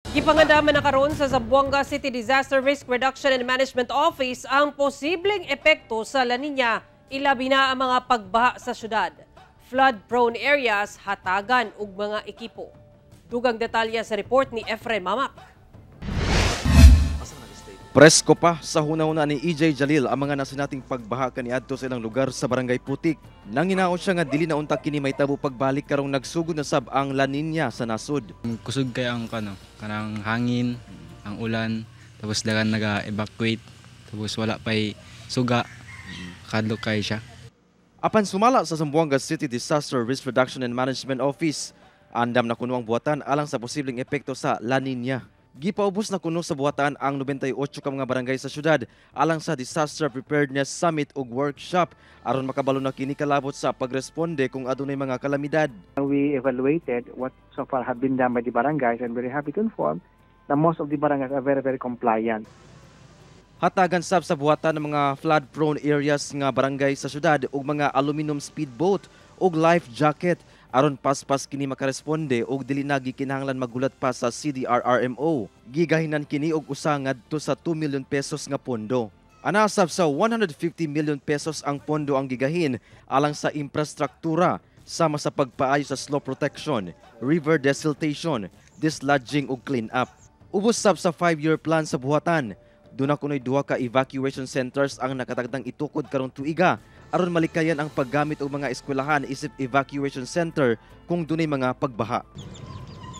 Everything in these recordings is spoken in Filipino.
Gipangadaman na karon sa Zamboanga City Disaster Risk Reduction and Management Office ang posibleng epekto sa La Nina, ilabi na ang mga pagbaha sa syudad. Flood-prone areas, hatagan ug mga ekipo. Dugang detalya sa report ni Efren Mamak. Presko pa sa hunahuna ni EJ Jalil ang mga nasinating pagbaha kaniadto sa ilang lugar sa Barangay Putik. Nang hinaon siya nga dili na unta kini may tabo pagbalik karong nagsugod na sab ang La Nina sa nasod. Kusog kay ang kanang hangin, ang ulan, tapos dagan naga-evacuate, tapos wala pay suga, kadlok kay siya. Apan sumala sa Zamboanga City Disaster Risk Reduction and Management Office, andam na kuno ang buhatan alang sa posibleng epekto sa La Nina. Gipaubos na kuno sa buhatan ang 98 ka mga barangay sa syudad alang sa Disaster Preparedness Summit ug Workshop aron makabalo na kini kalabot sa pagresponde kung adunay mga kalamidad. We evaluated what so far have been done by the barangays and very happy to inform that most of the barangays are very compliant. Hatagan sab sa buhatan ng mga flood-prone areas nga barangay sa syudad ug mga aluminum speedboat ug life jacket aron paspas kini makaresponde og dili na gikinahanglan magulat pa sa CDRRMO. Gigahinan kini og usa ngadto sa 2 million pesos nga pondo. Anasab sa 150 million pesos ang pondo ang gigahin alang sa infrastruktura sama sa pagpaayo sa slope protection, river desiltation, dislodging ug clean up. Ubos sab sa 5-year plan sa buhatan. Duna kunoy 2 ka evacuation centers ang nakatagdang itukod karong tuiga aron malikayan ang paggamit og mga eskwelahan isip evacuation center kung dunay mga pagbaha.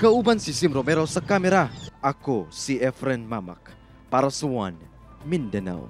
Kauban si Sim Romero sa kamera. Ako si Efren Mamak para sa One Mindanao.